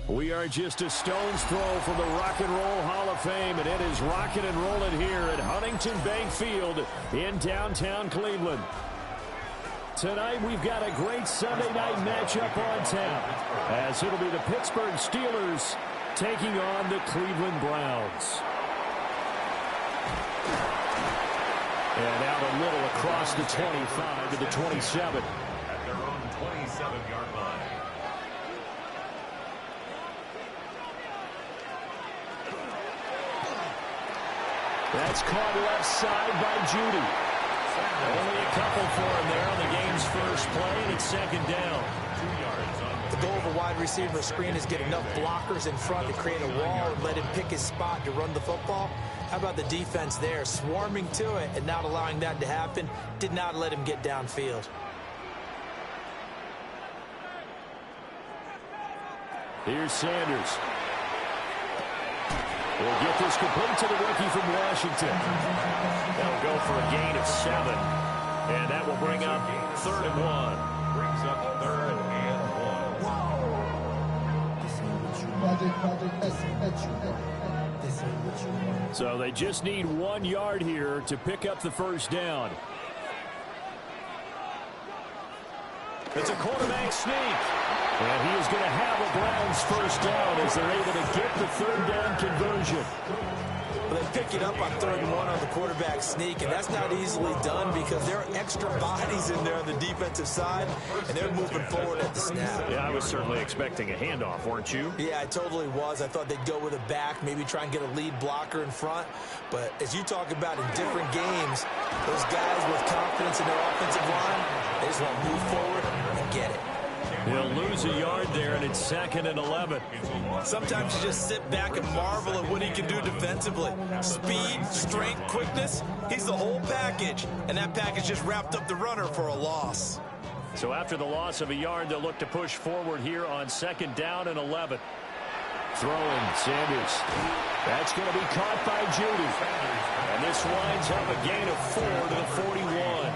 We are just a stone's throw from the Rock and Roll Hall of Fame, and it is rocking and rolling here at Huntington Bank Field in downtown Cleveland. Tonight we've got a great Sunday night matchup on tap, as it'll be the Pittsburgh Steelers taking on the Cleveland Browns. And out a little across the 25 to the 27. At their own 27-yard line. That's caught left side by Judy. Only a couple for him there on the game's first play, and it's second down. 2 yards on The goal of a wide receiver screen is get enough blockers in front to create a wall and let him pick his spot to run the football. How about the defense there, swarming to it and not allowing that to happen? Did not let him get downfield. Here's Sanders. We'll get this complete to the rookie from Washington. That'll go for a gain of 7. And that will bring up 3rd and 1. Brings up 3rd and 1. So they just need 1 yard here to pick up the first down. It's a quarterback sneak. And he is going to have a Browns first down as they're able to get the 3rd down conversion. Well, they pick it up on 3rd and 1 on the quarterback sneak, and that's not easily done because there are extra bodies in there on the defensive side, and they're moving forward at the snap. Yeah, I was certainly expecting a handoff, weren't you? Yeah, I totally was. I thought they'd go with a back, maybe try and get a lead blocker in front. But as you talk about in different games, those guys with confidence in their offensive line, they just want to move forward and get it. He'll lose a yard there, and it's 2nd and 11. Sometimes you just sit back and marvel at what he can do defensively. Speed, strength, quickness, he's the whole package. And that package just wrapped up the runner for a loss. So after the loss of a yard, they'll look to push forward here on 2nd down and 11. Throwing, Sanders. That's going to be caught by Judy. And this winds up a gain of 4 to the 41.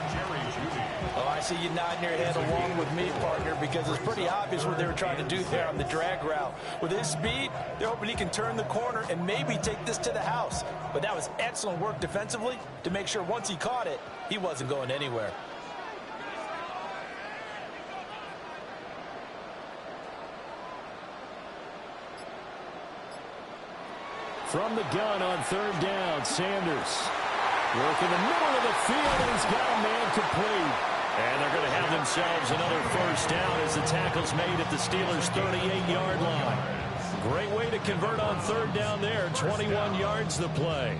Oh, I see you nodding your head along with me, partner, because it's pretty obvious what they were trying to do there on the drag route. With his speed, they're hoping he can turn the corner and maybe take this to the house. But that was excellent work defensively to make sure once he caught it, he wasn't going anywhere. From the gun on 3rd down, Sanders. Work in the middle of the field, and he's got a man complete. And they're going to have themselves another first down as the tackle's made at the Steelers' 38-yard line. Great way to convert on 3rd down there. 21 yards the play.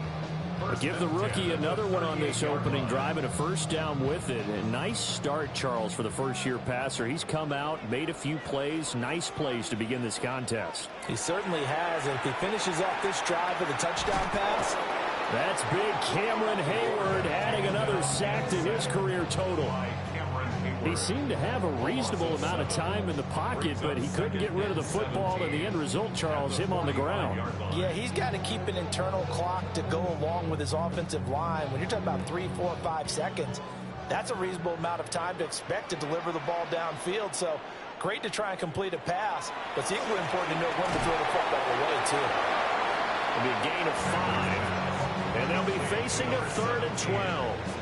But give the rookie another one on this opening drive and a first down with it. A nice start, Charles, for the first-year passer. He's come out, made a few plays, nice plays to begin this contest. He certainly has. And if he finishes off this drive with a touchdown pass, that's big. Cameron Hayward adding another sack to his career total. He seemed to have a reasonable amount of time in the pocket, but he couldn't get rid of the football, and the end result, Charles, him on the ground. Yeah, he's got to keep an internal clock to go along with his offensive line. When you're talking about 3, 4, 5 seconds, that's a reasonable amount of time to expect to deliver the ball downfield. So great to try and complete a pass, but it's equally important to know when to throw the football away, too. It'll be a gain of 5, and they'll be facing a 3rd and 12.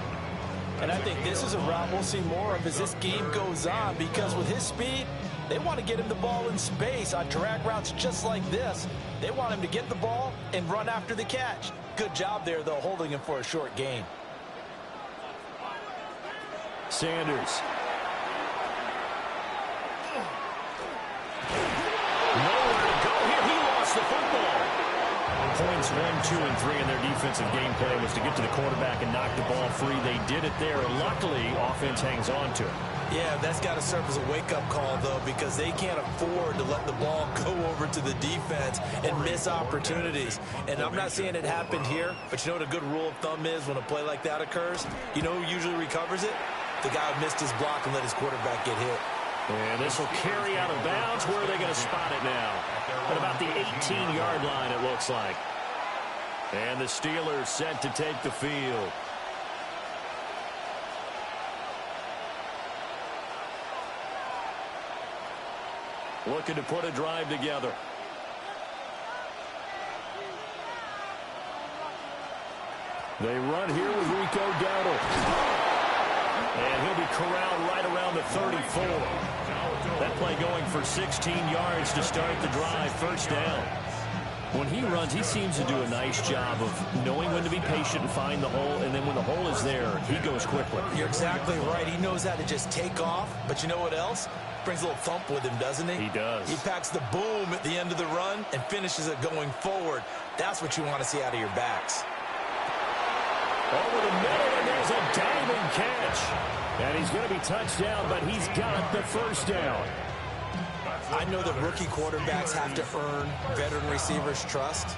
And I think this is a route we'll see more of as this game goes on, because with his speed, they want to get him the ball in space on drag routes just like this. They want him to get the ball and run after the catch. Good job there, though, holding him for a short gain. Sanders. Nowhere to go here. He lost the football. Points 1, 2, and 3 in their defensive game plan was to get to the quarterback and knock the ball free. They did it there. Luckily, offense hangs on to it. Yeah, that's got to serve as a wake-up call, though, because they can't afford to let the ball go over to the defense and miss opportunities. And I'm not saying it happened here, but you know what a good rule of thumb is when a play like that occurs? You know who usually recovers it? The guy who missed his block and let his quarterback get hit. And this will carry out of bounds. Where are they going to spot it now? At about the 18-yard line, it looks like. And the Steelers set to take the field. Looking to put a drive together. They run here with Rico Dowdle. And he'll be corralled right around the 34. That play going for 16 yards to start the drive. First down. When he runs, he seems to do a nice job of knowing when to be patient and find the hole, and then when the hole is there, he goes quickly. You're exactly right. He knows how to just take off, but you know what else? Brings a little thump with him, doesn't he? He does. He packs the boom at the end of the run and finishes it going forward. That's what you want to see out of your backs. Over the middle, and there's a diving catch. And he's going to be touched down, but he's got the first down. I know that rookie quarterbacks have to earn veteran receivers' trust.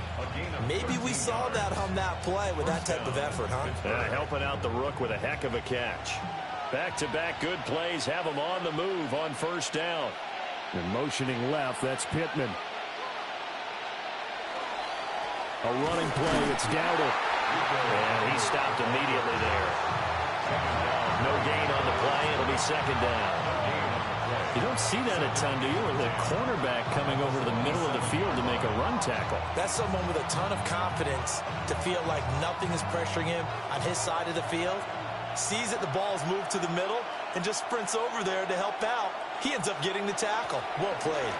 Maybe we saw that on that play with that type of effort, huh? Helping out the rook with a heck of a catch. Back-to-back good plays have him on the move on first down. And motioning left, that's Pittman. A running play, it's Dowdle. And he stopped immediately there. No gain on the play, it'll be second down. You don't see that a ton, do you? Or the cornerback coming over to the middle of the field to make a run tackle. That's someone with a ton of confidence to feel like nothing is pressuring him on his side of the field. Sees that the ball is moved to the middle and just sprints over there to help out. He ends up getting the tackle. Well played.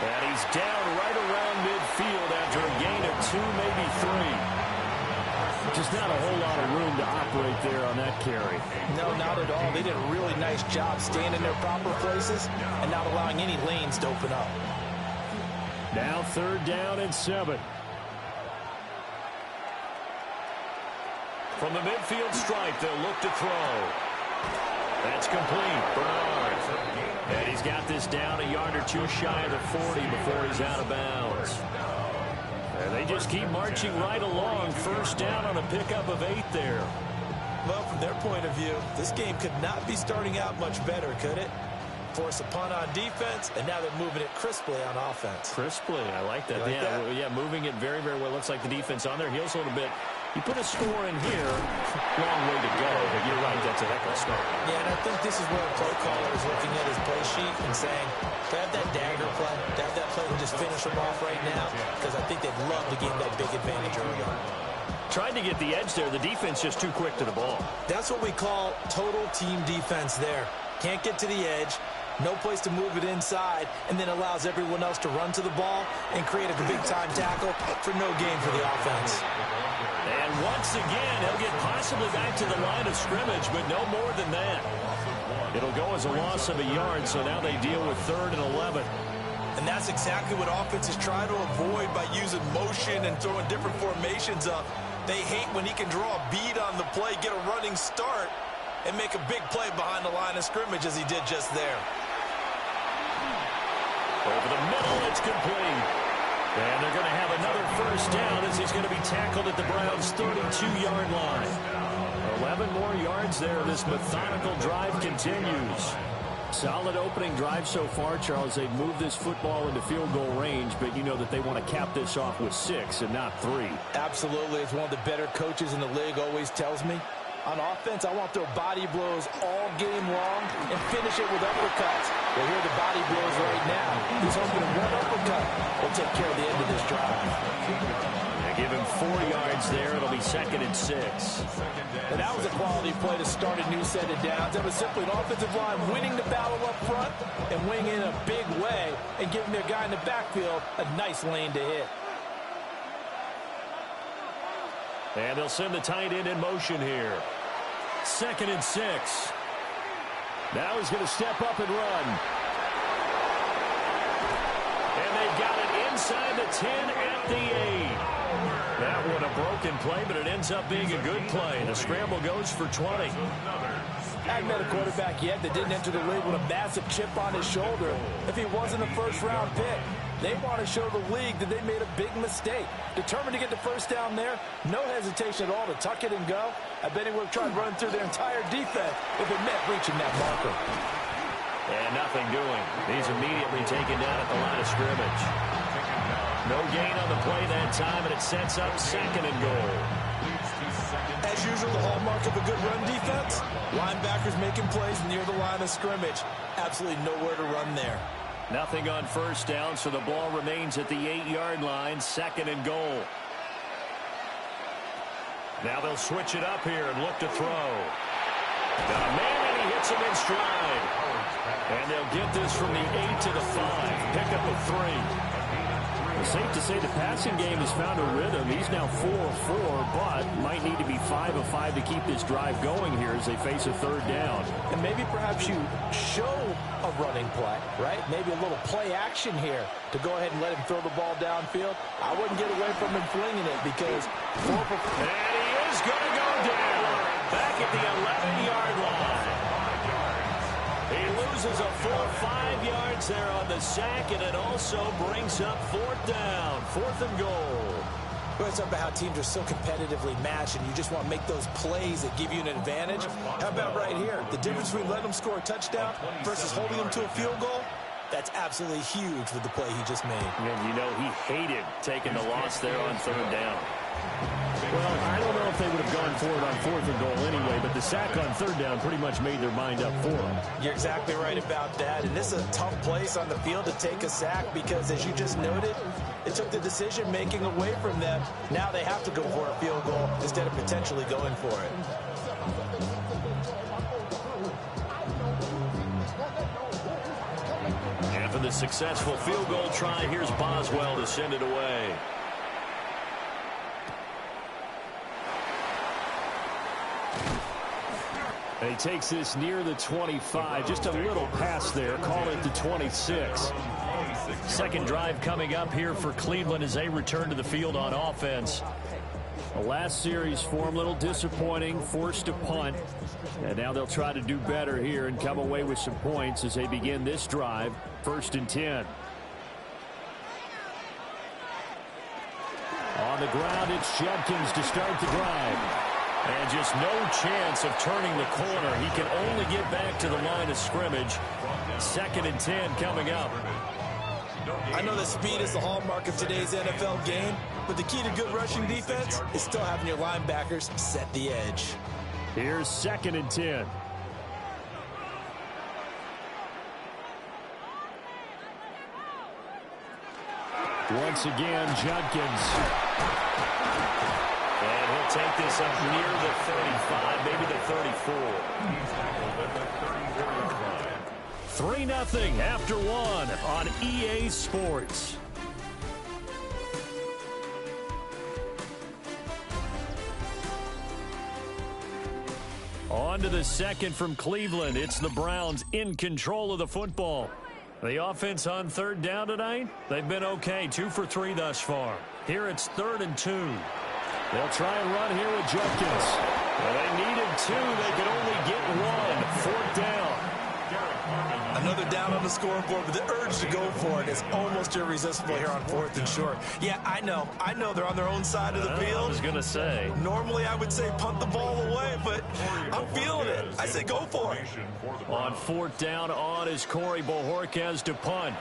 And he's down right around midfield after a gain of 2, maybe 3. Just not a whole lot of room to operate there on that carry. No, not at all. They did a really nice job staying in their proper places and not allowing any lanes to open up. Now third down and 7. From the midfield stripe, they'll look to throw. That's complete. Bernard. And he's got this down a yard or two shy of the 40 before he's out of bounds. And they just keep marching right along. First down on a pickup of 8 there. Well, from their point of view, this game could not be starting out much better, could it? Force a punt on defense, and now they're moving it crisply on offense. Crisply, I like that. Yeah, moving it very, very well. Looks like the defense on their heels a little bit. You put a score in here, long way to go, but you're right, that's a heck of a start. Yeah, and I think this is where a play caller is looking at his play sheet and saying, to have that dagger play, to have that play and just finish them off right now, because I think they'd love to gain that big advantage early on. Tried to get the edge there. The defense just too quick to the ball. That's what we call total team defense there. Can't get to the edge, no place to move it inside, and then allows everyone else to run to the ball and create a big-time tackle for no gain for the offense. And once again, he'll get possibly back to the line of scrimmage, but no more than that. It'll go as a loss of a yard, so now they deal with 3rd and 11. And that's exactly what offenses try to avoid by using motion and throwing different formations up. They hate when he can draw a bead on the play, get a running start, and make a big play behind the line of scrimmage as he did just there. Over the middle, it's complete. And they're going to have another first down as he's going to be tackled at the Browns' 32-yard line. 11 more yards there. This methodical drive continues. Solid opening drive so far, Charles. They've moved this football into field goal range, but you know that they want to cap this off with 6 and not 3. Absolutely. As one of the better coaches in the league always tells me, on offense, I want their body blows all game long and finish it with uppercuts. Well, here are the body blows right now. He's hoping to one uppercut will take care of the end of this drive. They give him 4 yards there. It'll be 2nd and 6. And that was a quality play to start a new set of downs. That was simply an offensive line winning the battle up front and winning in a big way and giving their guy in the backfield a nice lane to hit. And they'll send the tight end in motion here. 2nd and 6. Now he's going to step up and run. And they've got it inside the 10 at the 8. That one a broken play, but it ends up being a good play. The scramble goes for 20. Hadn't met a quarterback yet that didn't enter the league with a massive chip on his shoulder. If he wasn't a first-round pick, they want to show the league that they made a big mistake. Determined to get the first down there, no hesitation at all to tuck it and go. I bet he would have tried running through their entire defense if it meant reaching that marker. And nothing doing. He's immediately taken down at the line of scrimmage. No gain on the play that time, and it sets up 2nd and goal. As usual, the hallmark of a good run defense, linebackers making plays near the line of scrimmage. Absolutely nowhere to run there. Nothing on first down, so the ball remains at the 8-yard line, 2nd and goal. Now they'll switch it up here and look to throw. Got a man, and he hits him in stride. And they'll get this from the 8 to the 5. Pick up a 3. It's safe to say the passing game has found a rhythm. He's now 4 of 4, but might need to be 5 of 5 to keep this drive going here as they face a third down. And maybe perhaps you show a running play, right? Maybe a little play action here to go ahead and let him throw the ball downfield. I wouldn't get away from him flinging it because 4 for 4. And he is going to go down back at the 11-yard line. He loses a full 5 yards there on the sack, and it also brings up 4th down, 4th and goal. Well, it's about how teams are so competitively matched, and you just want to make those plays that give you an advantage. How about right here? The difference between letting them score a touchdown versus holding them to a field goal, that's absolutely huge with the play he just made. And you know he hated taking the loss there on 3rd down. Well, I don't know if they would have gone for it on 4th and goal anyway, but the sack on 3rd down pretty much made their mind up for them. You're exactly right about that, and this is a tough place on the field to take a sack because, as you just noted, it took the decision-making away from them. Now they have to go for a field goal instead of potentially going for it. After the successful field goal try, here's Boswell to send it away. And he takes this near the 25. Just a little pass there. Call it the 26. Second drive coming up here for Cleveland as they return to the field on offense. The last series for them, a little disappointing, forced to punt. And now they'll try to do better here and come away with some points as they begin this drive, 1st and 10. On the ground, it's Judkins to start the drive. And just no chance of turning the corner. He can only get back to the line of scrimmage. 2nd and 10 coming up. I know that speed is the hallmark of today's NFL game, but the key to good rushing defense is still having your linebackers set the edge. Here's 2nd and 10. Once again, Judkins. And he'll take this up near the 35, maybe the 34. 3-0 after 1 on EA Sports. On to the second from Cleveland. It's the Browns in control of the football. The offense on 3rd down tonight, they've been okay. 2 for 3 thus far. Here it's 3rd and 2. They'll try and run here with Judkins. Well, they needed 2. They could only get 1. 4th down. Another down on the scoreboard, but the urge to go for it is almost irresistible here on 4th and short. Yeah, I know they're on their own side of the field. I was going to say. Normally I would say punt the ball away, but I'm feeling it. I say go for it. On 4th down, on is Corey Bojorquez to punt.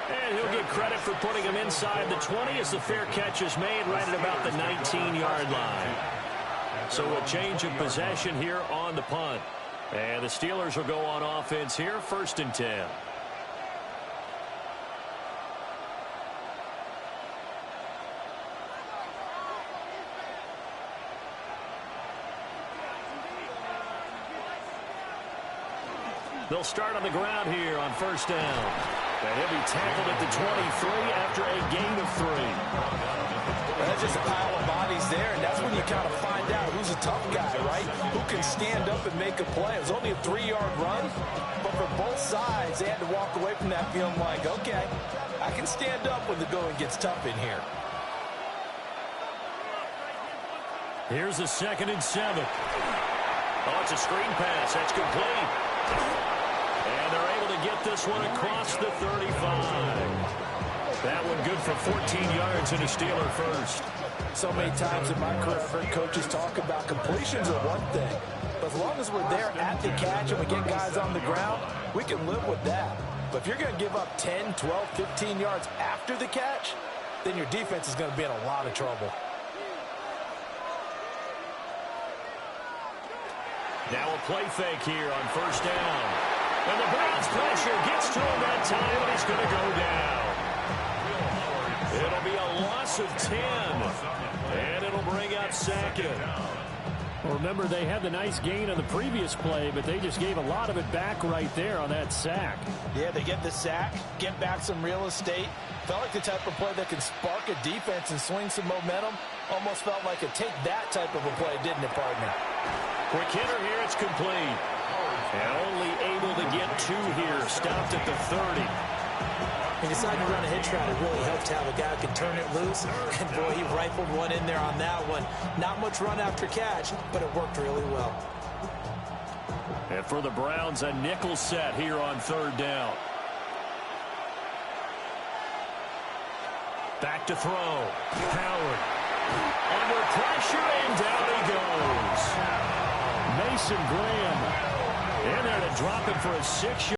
And he'll get credit for putting him inside the 20 as the fair catch is made right at about the 19-yard line. So a change of possession here on the punt. And the Steelers will go on offense here, 1st and 10. They'll start on the ground here on 1st down. And he'll be tackled at the 23 after a gain of 3. Well, that's just a pile of bodies there, and that's when you kind of find out who's a tough guy, right? Who can stand up and make a play. It was only a 3-yard run, but for both sides, they had to walk away from that feeling like, okay, I can stand up when the going gets tough in here. Here's a 2nd and 7. Oh, it's a screen pass. That's complete. And they're able to get this one across the 35. That one good for 14 yards and a Steeler first. So many times in my career, I've heard coaches talk about completions are one thing. But as long as we're there at the catch and we get guys on the ground, we can live with that. But if you're going to give up 10, 12, 15 yards after the catch, then your defense is going to be in a lot of trouble. Now a play fake here on 1st down. And the Browns pressure gets to him that time, and he's going to go down. It'll be a loss loss of 10. And it'll bring up second. Well, remember, they had the nice gain on the previous play, but they just gave a lot of it back right there on that sack. Yeah, they get the sack, get back some real estate. Felt like the type of play that can spark a defense and swing some momentum. Almost felt like a take that type of a play, didn't it, partner? Quick hitter here, it's complete. And only able to get 2 here, stopped at the 30. He decided to run a hitch route. It really helped to have a guy who can turn it loose. And, boy, he rifled one in there on that one. Not much run after catch, but it worked really well. And for the Browns, a nickel set here on 3rd down. Back to throw. Howard. Under pressure, and down he goes. Mason Graham in there to drop it for a 6-yard.